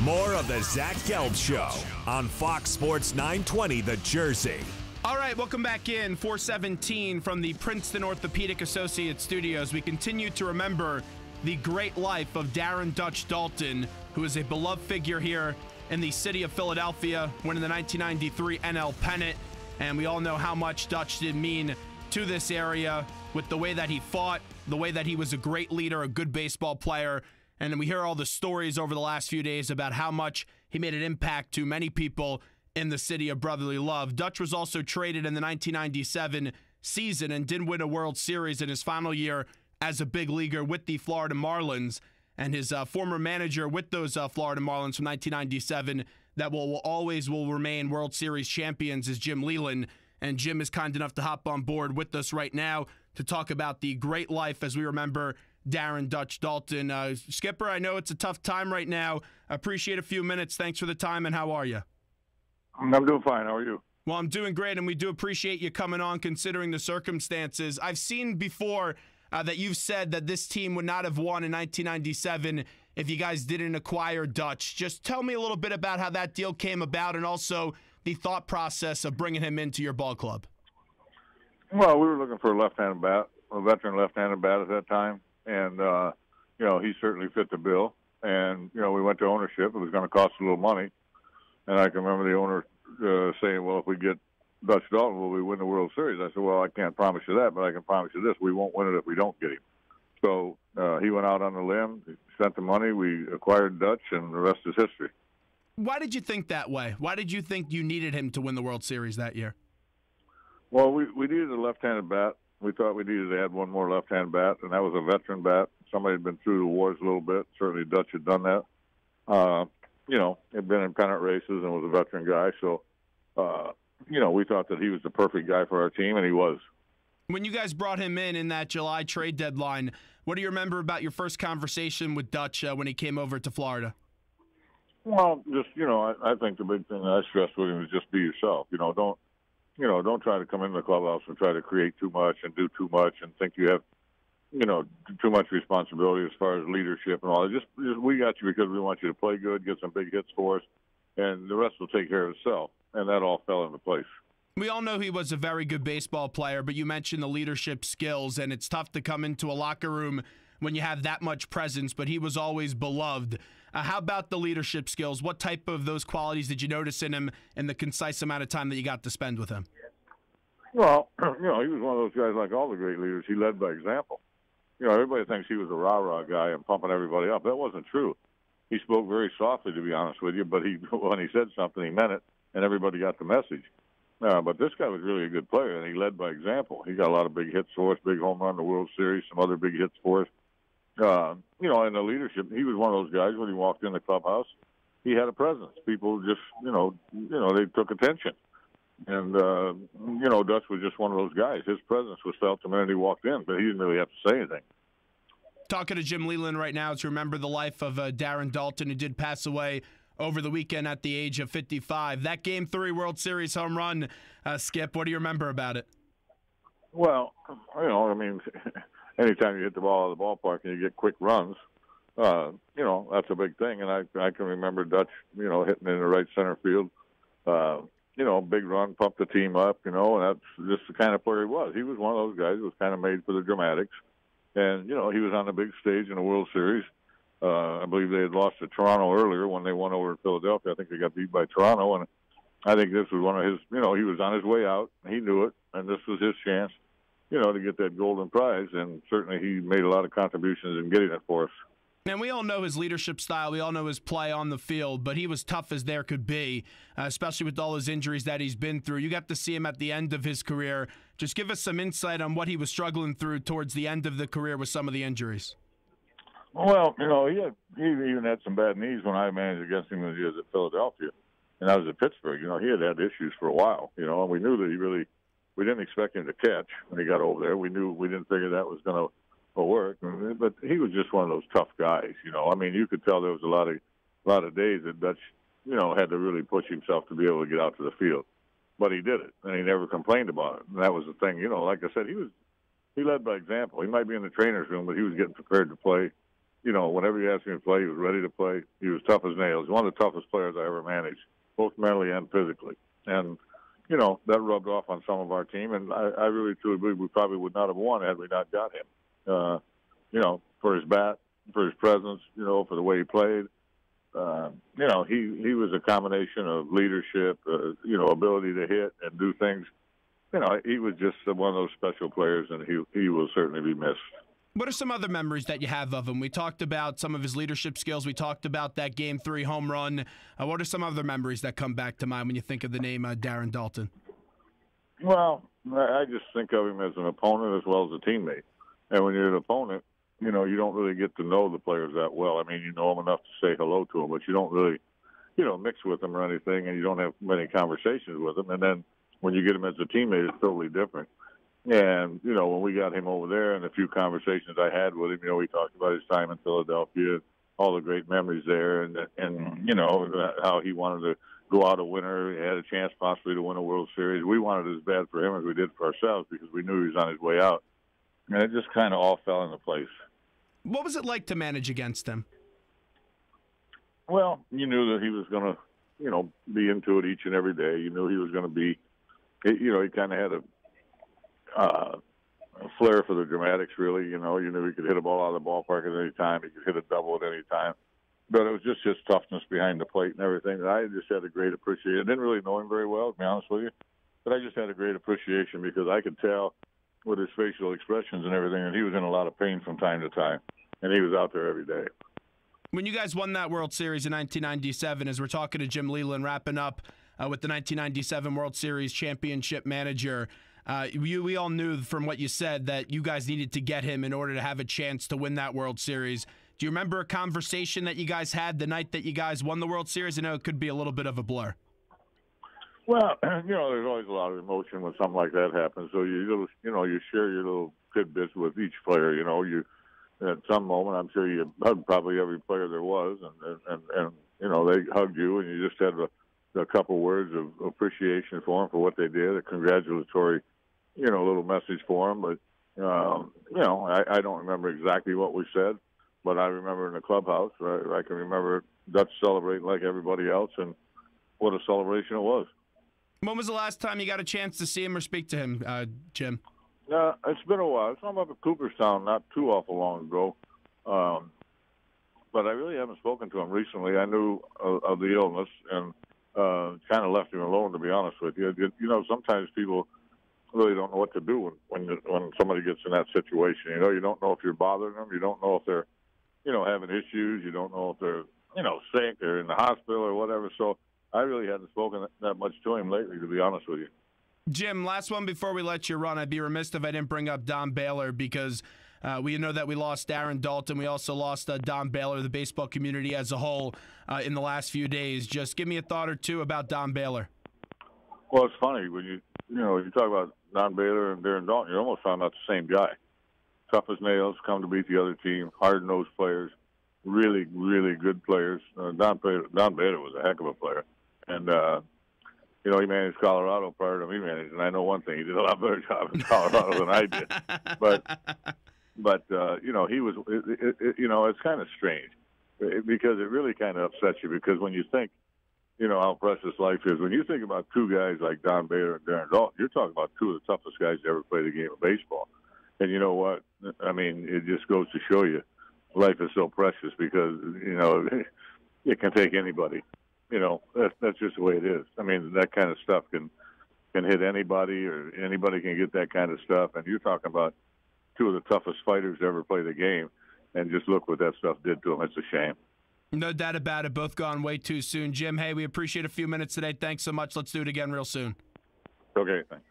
More of the Zach Gelb Show on Fox Sports 920 The Jersey. All right, welcome back in. 417 from the Princeton Orthopedic Associates studios. We continue to remember the great life of Darren Dutch Daulton, who is a beloved figure here in the city of Philadelphia, winning the 1993 NL pennant. And we all know how much Dutch did mean to this area with the way that he fought, the way that he was a great leader, a good baseball player. And we hear all the stories over the last few days about how much he made an impact to many people in the city of brotherly love. Dutch was also traded in the 1997 season and didn't win a World Series in his final year as a big leaguer with the Florida Marlins. And his former manager with those Florida Marlins from 1997 that will always remain World Series champions is Jim Leyland. And Jim is kind enough to hop on board with us right now to talk about the great life as we remember Darren Dutch Daulton. Skipper, I know it's a tough time right now. I appreciate a few minutes. Thanks for the time, and how are you? I'm doing fine. How are you? Well, I'm doing great, and we do appreciate you coming on considering the circumstances. I've seen before that you've said that this team would not have won in 1997 if you guys didn't acquire Dutch. Just tell me a little bit about how that deal came about and also the thought process of bringing him into your ball club. Well, we were looking for a left-handed bat, a veteran left-handed bat at that time. And, he certainly fit the bill. And, we went to ownership. It was going to cost a little money. And I can remember the owner saying, well, if we get Dutch Daulton, will we win the World Series? I said, well, I can't promise you that, but I can promise you this. We won't win it if we don't get him. So he went out on the limb, he spent the money, we acquired Dutch, and the rest is history. Why did you think that way? Why did you think you needed him to win the World Series that year? Well, we needed a left-handed bat. We thought we needed to add one more left-hand bat, and that was a veteran bat. Somebody had been through the wars a little bit. Certainly Dutch had done that. Had been in pennant races and was a veteran guy. So, we thought that he was the perfect guy for our team, and he was. When you guys brought him in that July trade deadline, what do you remember about your first conversation with Dutch when he came over to Florida? Well, just, I think the big thing I stressed with him is just be yourself. Don't try to come into the clubhouse and try to create too much and do too much and think you have, too much responsibility as far as leadership and all. Just we got you because we want you to play good, get some big hits for us, and the rest will take care of itself. And that all fell into place. We all know he was a very good baseball player, but you mentioned the leadership skills, and it's tough to come into a locker room when you have that much presence, but he was always beloved. How about the leadership skills? What type of those qualities did you notice in him in the concise amount of time that you got to spend with him? Well, he was one of those guys like all the great leaders. He led by example. Everybody thinks he was a rah-rah guy and pumping everybody up. That wasn't true. He spoke very softly, to be honest with you, but when he said something, he meant it, and everybody got the message. But this guy was really a good player, and he led by example. He got a lot of big hits for us, big home run in the World Series, some other big hits for us. And the leadership, he was one of those guys when he walked in the clubhouse, he had a presence. People just, they took attention. And, Dutch was just one of those guys. His presence was felt the minute he walked in, but he didn't really have to say anything. Talking to Jim Leyland right now to remember the life of Darren Daulton, who did pass away over the weekend at the age of 55. That Game 3 World Series home run, Skip, what do you remember about it? Well, anytime you hit the ball out of the ballpark and you get quick runs, that's a big thing. And I can remember Dutch, hitting in the right center field, big run, pumped the team up, and that's just the kind of player he was. He was one of those guys who was kind of made for the dramatics. And, he was on the big stage in the World Series. I believe they had lost to Toronto earlier when they won over in Philadelphia. I think they got beat by Toronto. And I think this was one of his, he was on his way out. He knew it, and this was his chance, to get that golden prize. And certainly he made a lot of contributions in getting it for us. And we all know his leadership style. We all know his play on the field, but he was tough as there could be, especially with all his injuries that he's been through. You got to see him at the end of his career. Just give us some insight on what he was struggling through towards the end of the career with some of the injuries. Well, he even had some bad knees when I managed against him when he was at Philadelphia. And I was at Pittsburgh. He had issues for a while, and we knew that we didn't expect him to catch when he got over there. We didn't figure that was going to work, but he was just one of those tough guys. You could tell there was a lot of days that Dutch, had to really push himself to be able to get out to the field. But he did it, and he never complained about it. And that was the thing. Like I said, he led by example. He might be in the trainer's room, but he was getting prepared to play. whenever you asked him to play, he was ready to play. He was tough as nails. One of the toughest players I ever managed, both mentally and physically. And, that rubbed off on some of our team. And I really, truly believe we probably would not have won had we not got him. For his bat, for his presence, for the way he played. He was a combination of leadership, ability to hit and do things. He was just one of those special players, and he will certainly be missed. What are some other memories that you have of him? We talked about some of his leadership skills. We talked about that Game 3 home run. What are some other memories that come back to mind when you think of the name Darren Daulton? Well, I just think of him as an opponent as well as a teammate. And when you're an opponent, you don't really get to know the players that well. I mean, you know them enough to say hello to them, but you don't really, mix with them or anything, and you don't have many conversations with them. And then when you get him as a teammate, it's totally different. And, when we got him over there and a few conversations I had with him, we talked about his time in Philadelphia, all the great memories there, and how he wanted to go out a winner. He had a chance possibly to win a World Series. We wanted it as bad for him as we did for ourselves because we knew he was on his way out. And it just kind of all fell into place. What was it like to manage against him? Well, you knew that he was going to, be into it each and every day. You knew he was going to be, he kind of had a flair for the dramatics, really. You knew he could hit a ball out of the ballpark at any time. He could hit a double at any time. But it was just his toughness behind the plate and everything that I just had a great appreciation. I didn't really know him very well, to be honest with you, but I just had a great appreciation because I could tell with his facial expressions and everything that he was in a lot of pain from time to time, and he was out there every day. When you guys won that World Series in 1997, as we're talking to Jim Leyland, wrapping up with the 1997 World Series championship manager, we all knew from what you said that you guys needed to get him in order to have a chance to win that World Series. Do you remember a conversation that you guys had the night that you guys won the World Series? I know it could be a little bit of a blur. Well, there's always a lot of emotion when something like that happens. So you share your little tidbits with each player. You at some moment, I'm sure you hugged probably every player there was, and they hugged you, and you just had a couple words of appreciation for them for what they did, a congratulatory, little message for them. But I don't remember exactly what we said. But I remember in the clubhouse, I can remember Dutch celebrating like everybody else, and what a celebration it was. When was the last time you got a chance to see him or speak to him, Jim? It's been a while. I saw him up at Cooperstown not too awful long ago. But I really haven't spoken to him recently. I knew of the illness and kind of left him alone, to be honest with you. Sometimes people really don't know what to do when somebody gets in that situation. You don't know if you're bothering them. You don't know if they're having issues. You don't know if they're, sick or in the hospital or whatever. So I really hadn't spoken that much to him lately, to be honest with you. Jim, last one before we let you run. I'd be remiss if I didn't bring up Don Baylor because we know that we lost Darren Daulton. We also lost Don Baylor, the baseball community as a whole, in the last few days. Just give me a thought or two about Don Baylor. Well, it's funny. When you talk about Don Baylor and Darren Daulton, you're almost talking about the same guy. Tough as nails, come to beat the other team, hard-nosed players, really, really good players. Don Baylor was a heck of a player. And, he managed Colorado prior to me managing. And I know one thing, he did a lot better job in Colorado than I did. But he was, it's kind of strange because it really kind of upsets you because when you think, how precious life is, when you think about two guys like Don Baylor and Darren Daulton, you're talking about two of the toughest guys to ever play the game of baseball. And you know what? I mean, it just goes to show you life is so precious because, it can take anybody. That's just the way it is. I mean, that kind of stuff can hit anybody or anybody can get that kind of stuff. And you're talking about two of the toughest fighters to ever play the game. And just look what that stuff did to them. It's a shame. No doubt about it. Both gone way too soon. Jim, hey, we appreciate a few minutes today. Thanks so much. Let's do it again real soon. Okay, thanks.